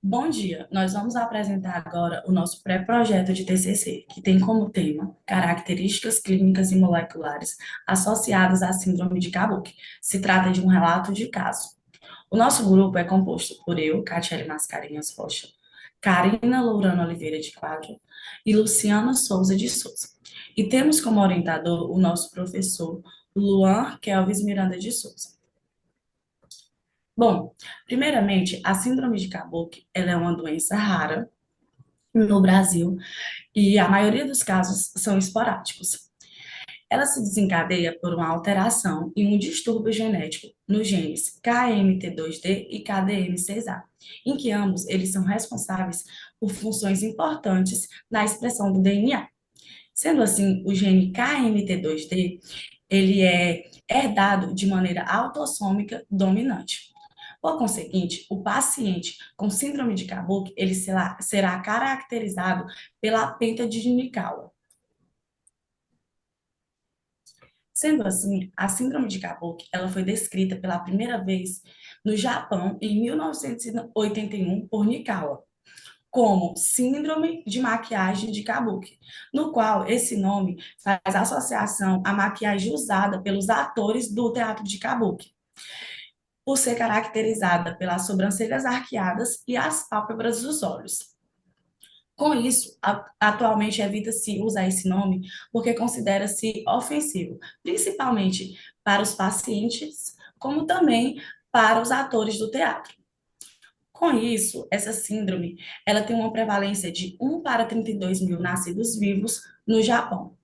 Bom dia, nós vamos apresentar agora o nosso pré-projeto de TCC, que tem como tema características clínicas e moleculares associadas à síndrome de Kabuki. Se trata de um relato de caso. O nosso grupo é composto por eu, Catiele Mascarenhas Rocha, Karina Lourana Oliveira de Quadro e Luciana Souza de Souza. E temos como orientador o nosso professor Luan Kelvis Miranda de Souza. Bom, primeiramente, a síndrome de Kabuki, ela é uma doença rara no Brasil e a maioria dos casos são esporádicos. Ela se desencadeia por uma alteração e um distúrbio genético nos genes KMT2D e KDM6A, em que ambos eles são responsáveis por funções importantes na expressão do DNA. Sendo assim, o gene KMT2D, ele é herdado de maneira autossômica dominante. Por conseguinte, o paciente com síndrome de Kabuki, ele será caracterizado pela penta-diginical. Sendo assim, a síndrome de Kabuki, ela foi descrita pela primeira vez no Japão em 1981 por Nikawa, como síndrome de maquiagem de Kabuki, no qual esse nome faz associação à maquiagem usada pelos atores do teatro de Kabuki, por ser caracterizada pelas sobrancelhas arqueadas e as pálpebras dos olhos. Com isso, atualmente evita-se usar esse nome porque considera-se ofensivo, principalmente para os pacientes, como também para os atores do teatro. Com isso, essa síndrome, ela tem uma prevalência de 1 para 32 mil nascidos vivos no Japão.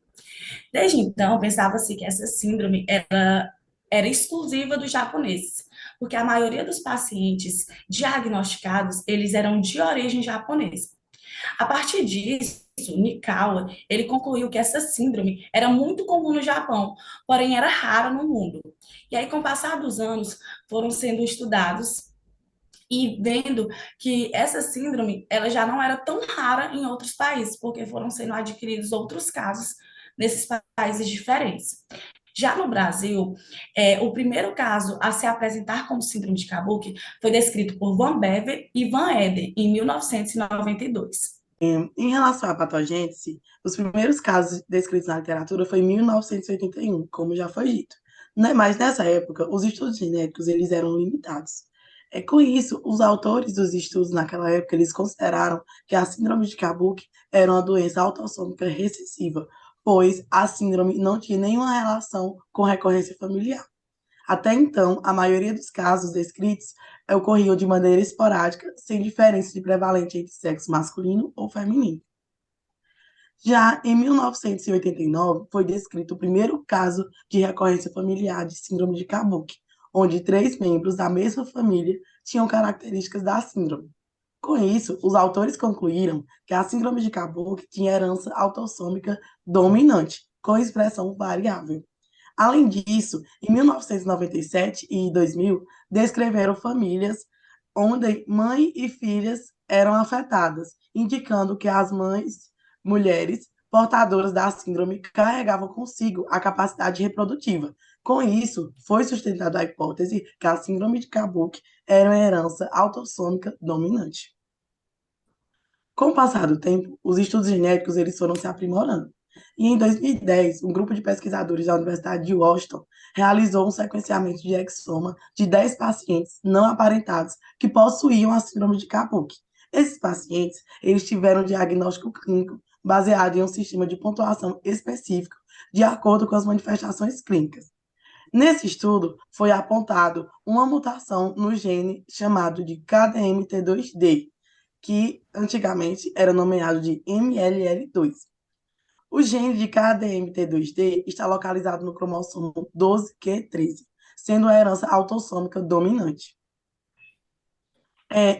Desde então, pensava-se que essa síndrome era exclusiva dos japoneses, porque a maioria dos pacientes diagnosticados, eles eram de origem japonesa. A partir disso, Nikawa, ele concluiu que essa síndrome era muito comum no Japão, porém era rara no mundo. E aí, com o passar dos anos, foram sendo estudados e vendo que essa síndrome ela já não era tão rara em outros países, porque foram sendo adquiridos outros casos nesses países diferentes. Já no Brasil, o primeiro caso a se apresentar como síndrome de Kabuki foi descrito por Van Bever e Van Eden em 1992. Em relação à patogênese, os primeiros casos descritos na literatura foi em 1981, como já foi dito. Né? Mas nessa época, os estudos genéticos eles eram limitados. Com isso, os autores dos estudos naquela época eles consideraram que a síndrome de Kabuki era uma doença autossômica recessiva, pois a síndrome não tinha nenhuma relação com recorrência familiar. Até então, a maioria dos casos descritos ocorriam de maneira esporádica, sem diferença de prevalente entre sexo masculino ou feminino. Já em 1989, foi descrito o primeiro caso de recorrência familiar de síndrome de Kabuki, onde três membros da mesma família tinham características da síndrome. Com isso, os autores concluíram que a síndrome de Kabuki tinha herança autossômica dominante, com expressão variável. Além disso, em 1997 e 2000, descreveram famílias onde mãe e filhas eram afetadas, indicando que as mães, mulheres portadoras da síndrome, carregavam consigo a capacidade reprodutiva. Com isso, foi sustentada a hipótese que a síndrome de Kabuki era uma herança autossômica dominante. Com o passar do tempo, os estudos genéticos eles foram se aprimorando. E em 2010, um grupo de pesquisadores da Universidade de Washington realizou um sequenciamento de exoma de 10 pacientes não aparentados que possuíam a síndrome de Kapoor. Esses pacientes, eles tiveram um diagnóstico clínico baseado em um sistema de pontuação específico, de acordo com as manifestações clínicas. Nesse estudo, foi apontado uma mutação no gene chamado de KDMT2D, que antigamente era nomeado de MLL2. O gene de KDMT2D está localizado no cromossomo 12q13, sendo a herança autossômica dominante.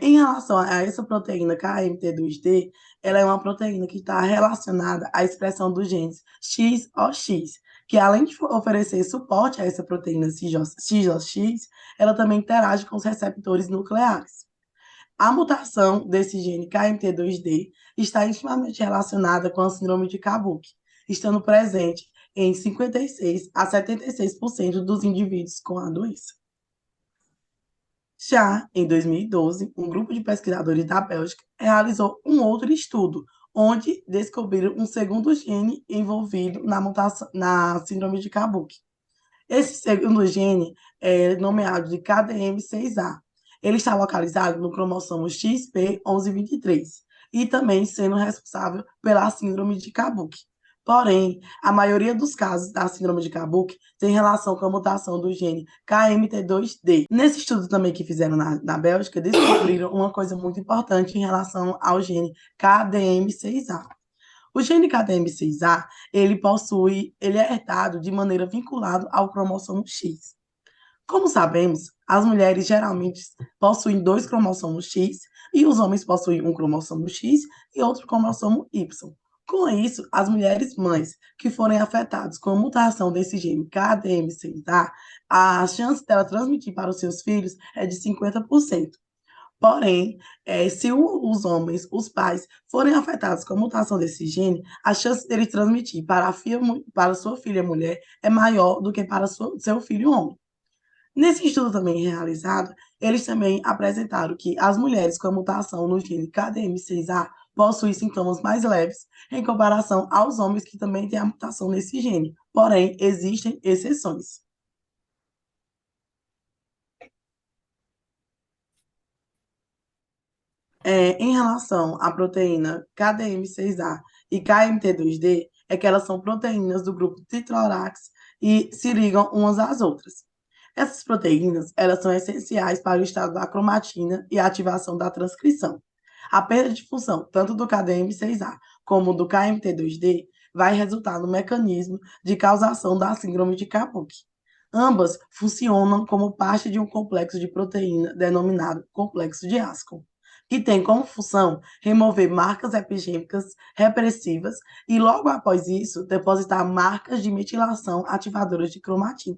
Em relação a essa proteína KMT2D, ela é uma proteína que está relacionada à expressão dos genes XOX, que além de oferecer suporte a essa proteína XOX, ela também interage com os receptores nucleares. A mutação desse gene KMT2D está intimamente relacionada com a síndrome de Kabuki, estando presente em 56 a 76% dos indivíduos com a doença. Já em 2012, um grupo de pesquisadores da Bélgica realizou um outro estudo, onde descobriram um segundo gene envolvido na mutação, na síndrome de Kabuki. Esse segundo gene é nomeado de KDM6A. Ele está localizado no cromossomo XP1123 e também sendo responsável pela síndrome de Kabuki. Porém, a maioria dos casos da síndrome de Kabuki tem relação com a mutação do gene KMT2D. Nesse estudo também que fizeram na Bélgica, descobriram uma coisa muito importante em relação ao gene KDM6A. O gene KDM6A, ele é herdado de maneira vinculada ao cromossomo X. Como sabemos, as mulheres geralmente possuem dois cromossomos X e os homens possuem um cromossomo X e outro cromossomo Y. Com isso, as mulheres mães que forem afetadas com a mutação desse gene KDM6A, a chance dela transmitir para os seus filhos é de 50%. Porém, se os homens, os pais, forem afetados com a mutação desse gene, a chance dele transmitir para sua filha mulher é maior do que para seu filho homem. Nesse estudo também realizado, eles também apresentaram que as mulheres com a mutação no gene KDM6A possuem sintomas mais leves em comparação aos homens que também têm a mutação nesse gene. Porém, existem exceções. Em relação à proteína KDM6A e KMT2D, é que elas são proteínas do grupo Titrorax e se ligam umas às outras. Essas proteínas, elas são essenciais para o estado da cromatina e a ativação da transcrição. A perda de função, tanto do KDM6A como do KMT2D, vai resultar no mecanismo de causação da síndrome de Kapoor. Ambas funcionam como parte de um complexo de proteína denominado complexo de Ascom, que tem como função remover marcas epigênicas repressivas e, logo após isso, depositar marcas de metilação ativadoras de cromatina.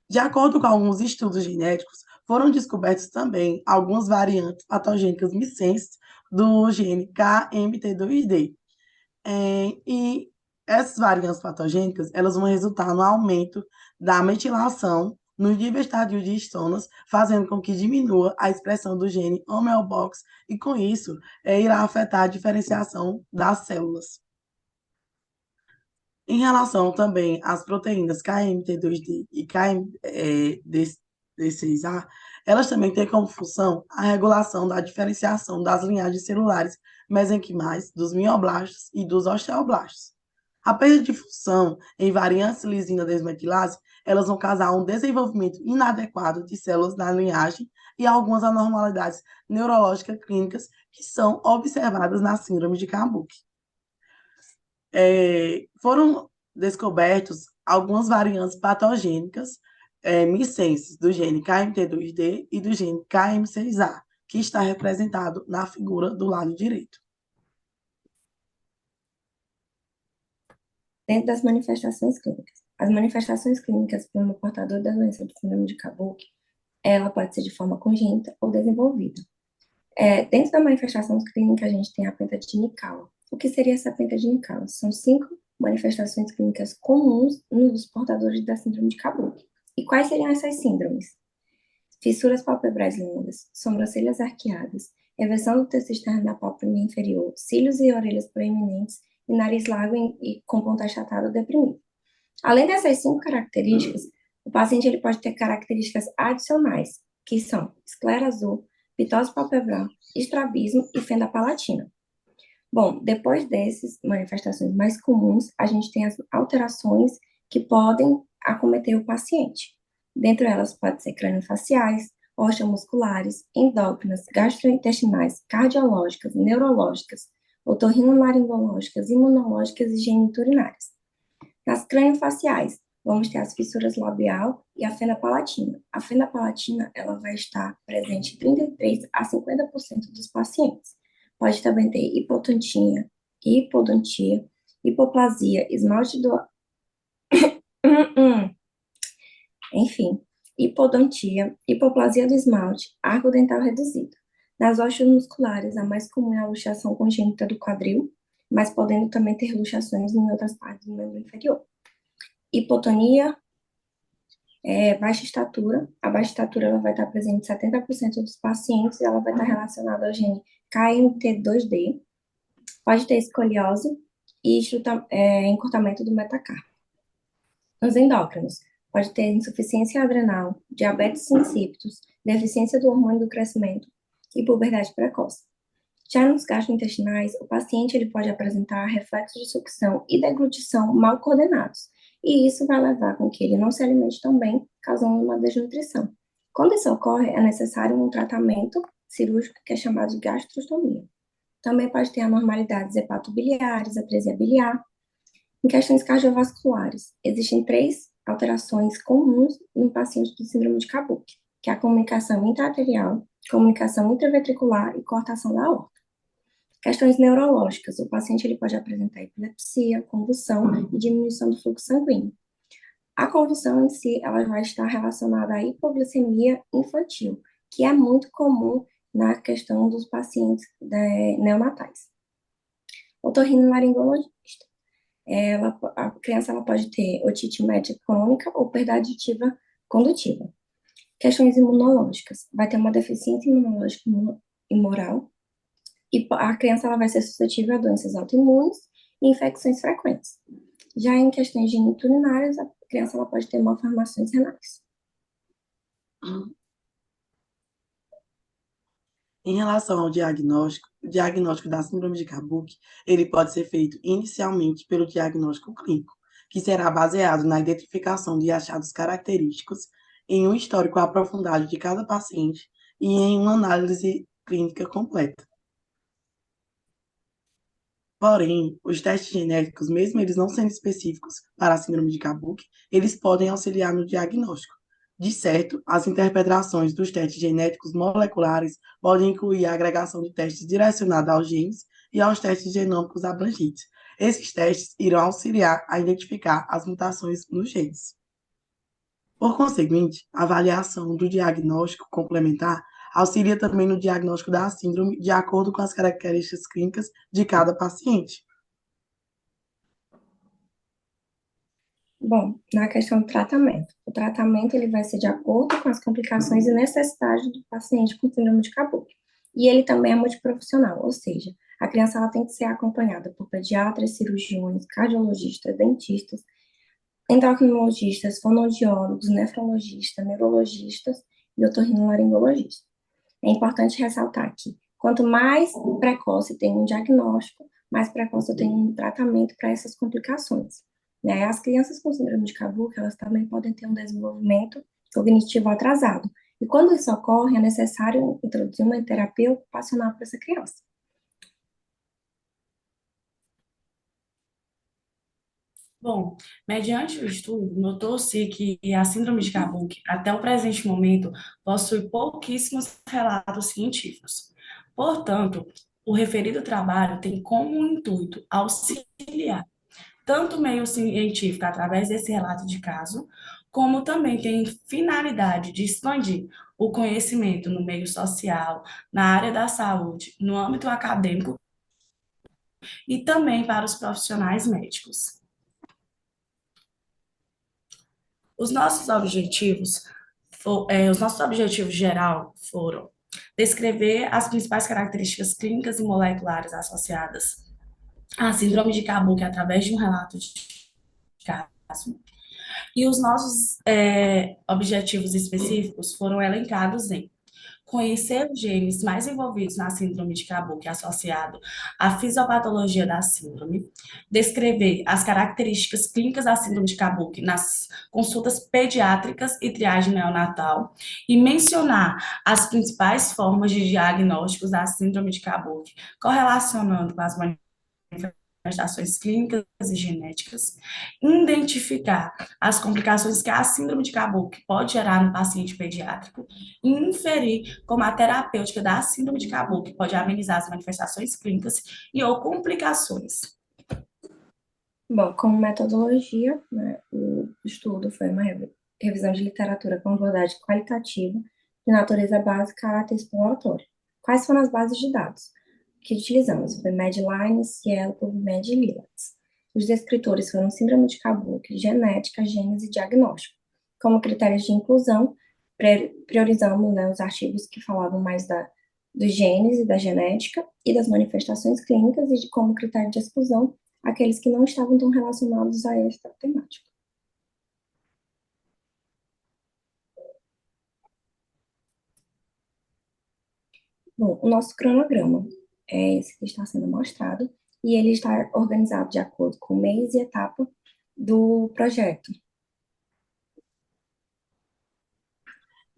De acordo com alguns estudos genéticos, foram descobertos também algumas variantes patogênicas missenses do gene KMT2D. E essas variantes patogênicas, elas vão resultar no aumento da metilação nos diverstadios de histonas, fazendo com que diminua a expressão do gene homeobox e, com isso, irá afetar a diferenciação das células. Em relação também às proteínas KMT2D e KMT6A, elas também têm como função a regulação da diferenciação das linhagens celulares mesenquimais, dos mioblastos e dos osteoblastos. A perda de função em variantes lisina desmetilase, elas vão causar um desenvolvimento inadequado de células na linhagem e algumas anormalidades neurológicas clínicas que são observadas na síndrome de Kabuki. Foram descobertos algumas variantes patogênicas missenses do gene KMT2D e do gene KM6A, que está representado na figura do lado direito. Dentro das manifestações clínicas. As manifestações clínicas para o portador da doença de síndrome de Kabuki, ela pode ser de forma congênita ou desenvolvida. Dentro da manifestação clínica, a gente tem a penta de Nikawa. O que seria essa penta de Nikawa? São 5 manifestações clínicas comuns nos portadores da síndrome de Kabuki. E quais seriam essas síndromes? Fissuras palpebrais longas, sobrancelhas arqueadas, eversão do terço externo da pálpebra inferior, cílios e orelhas proeminentes e nariz largo e com ponta achatada ou deprimido. Além dessas 5 características, o paciente ele pode ter características adicionais, que são esclera azul, pitose palpebral, estrabismo e fenda palatina. Bom, depois dessas manifestações mais comuns, a gente tem as alterações que podem acometer o paciente. Dentre elas, pode ser craniofaciais, osteomusculares, endócrinas, gastrointestinais, cardiológicas, neurológicas, otorrinolaringológicas, imunológicas e geniturinárias. Nas craniofaciais, vamos ter as fissuras labial e a fenda palatina. A fenda palatina, ela vai estar presente em 33 a 50% dos pacientes. Pode também ter hipotontia, hipodontia, hipoplasia, esmalte do... Enfim, hipodontia, hipoplasia do esmalte, arco dental reduzido. Nas osteomusculares, a mais comum é a luxação congênita do quadril, mas podendo também ter luxações em outras partes do membro inferior. Hipotonia, Baixa estatura. A baixa estatura ela vai estar presente em 70% dos pacientes e ela vai estar relacionada ao gene KMT2D. Pode ter escoliose e encurtamento do metacarpo. Nos endócrinos, pode ter insuficiência adrenal, diabetes insípidos, deficiência do hormônio do crescimento e puberdade precoce. Já nos gastrointestinais, o paciente ele pode apresentar reflexos de sucção e deglutição mal coordenados, e isso vai levar com que ele não se alimente tão bem, causando uma desnutrição. Quando isso ocorre, é necessário um tratamento cirúrgico que é chamado de gastrostomia. Também pode ter anormalidades hepatobiliares, atresia biliar. Em questões cardiovasculares, existem 3 alterações comuns no paciente do síndrome de Kabuki, que é a comunicação intra-arterial, comunicação intraventricular e coartação da aorta. Questões neurológicas, o paciente ele pode apresentar epilepsia, convulsão e diminuição do fluxo sanguíneo. A convulsão em si, ela vai estar relacionada à hipoglicemia infantil, que é muito comum na questão dos pacientes neonatais. Otorrinolaringologista. A criança ela pode ter otite média crônica ou perda aditiva condutiva. Questões imunológicas. Vai ter uma deficiência imunológica imoral e a criança ela vai ser suscetível a doenças autoimunes e infecções frequentes. Já em questões geniturinárias, a criança ela pode ter malformações renais. Em relação ao diagnóstico, o diagnóstico da síndrome de Kabuki, ele pode ser feito inicialmente pelo diagnóstico clínico, que será baseado na identificação de achados característicos, em um histórico aprofundado de cada paciente e em uma análise clínica completa. Porém, os testes genéticos, mesmo eles não sendo específicos para a síndrome de Kabuki, eles podem auxiliar no diagnóstico. De certo, as interpretações dos testes genéticos moleculares podem incluir a agregação de testes direcionados aos genes e aos testes genômicos abrangentes. Esses testes irão auxiliar a identificar as mutações nos genes. Por conseguinte, a avaliação do diagnóstico complementar auxilia também no diagnóstico da síndrome de acordo com as características clínicas de cada paciente. Bom, na questão do tratamento. O tratamento ele vai ser de acordo com as complicações e necessidades do paciente com síndrome de Kabuki. E ele também é multiprofissional, ou seja, a criança ela tem que ser acompanhada por pediatras, cirurgiões, cardiologistas, dentistas, endocrinologistas, fonoaudiólogos, nefrologistas, neurologistas e otorrinolaringologistas. É importante ressaltar que quanto mais precoce tem um diagnóstico, mais precoce eu tenho um tratamento para essas complicações. As crianças com síndrome de Kabuki, elas também podem ter um desenvolvimento cognitivo atrasado. E quando isso ocorre, é necessário introduzir uma terapia ocupacional para essa criança. Bom, mediante o estudo, notou-se que a síndrome de Kabuki, até o presente momento, possui pouquíssimos relatos científicos. Portanto, o referido trabalho tem como intuito auxiliar tanto o meio científico através desse relato de caso, como também tem finalidade de expandir o conhecimento no meio social, na área da saúde, no âmbito acadêmico e também para os profissionais médicos. Os nossos objetivos, geral foram descrever as principais características clínicas e moleculares associadas à síndrome de Kabuki através de um relato de caso. E os nossos objetivos específicos foram elencados em conhecer os genes mais envolvidos na síndrome de Kabuki associado à fisiopatologia da síndrome, descrever as características clínicas da síndrome de Kabuki nas consultas pediátricas e triagem neonatal e mencionar as principais formas de diagnósticos da síndrome de Kabuki, correlacionando com as manifestações clínicas e genéticas, identificar as complicações que a síndrome de Kabuki pode gerar no paciente pediátrico e inferir como a terapêutica da síndrome de Kabuki pode amenizar as manifestações clínicas e ou complicações. Bom, como metodologia, o estudo foi uma revisão de literatura com abordagem qualitativa, de natureza básica, caráter exploratório. Quais foram as bases de dados que utilizamos? Foi Medline, Cielo, PubMed e Lilacs. Os descritores foram síndrome de Kabuki, genética, genes e diagnóstico. como critérios de inclusão, priorizamos, né, os artigos que falavam mais dos genes e da genética e das manifestações clínicas e de como critério de exclusão aqueles que não estavam tão relacionados a esta temática. Bom, o nosso cronograma é esse que está sendo mostrado e ele está organizado de acordo com o mês e etapa do projeto.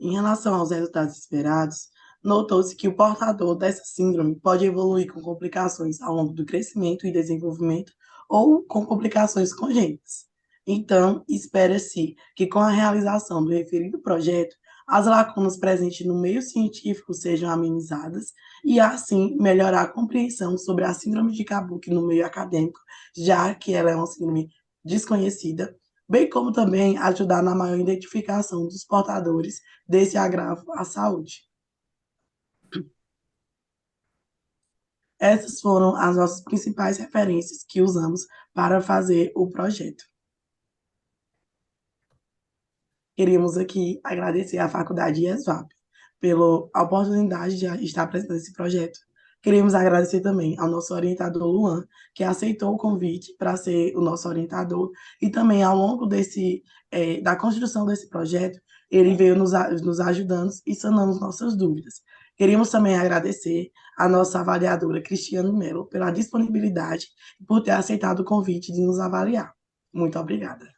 Em relação aos resultados esperados, notou-se que o portador dessa síndrome pode evoluir com complicações ao longo do crescimento e desenvolvimento ou com complicações congênitas. Então, espera-se que com a realização do referido projeto, as lacunas presentes no meio científico sejam amenizadas e, assim, melhorar a compreensão sobre a síndrome de Kabuki no meio acadêmico, já que ela é uma síndrome desconhecida, bem como também ajudar na maior identificação dos portadores desse agravo à saúde. Essas foram as nossas principais referências que usamos para fazer o projeto. Queríamos aqui agradecer à Faculdade IESVAP pela oportunidade de estar apresentando esse projeto. Queremos agradecer também ao nosso orientador Luan, que aceitou o convite para ser o nosso orientador, e também ao longo da construção desse projeto, ele veio nos ajudando e sanando nossas dúvidas. Queríamos também agradecer à nossa avaliadora Cristiane Mello pela disponibilidade e por ter aceitado o convite de nos avaliar. Muito obrigada.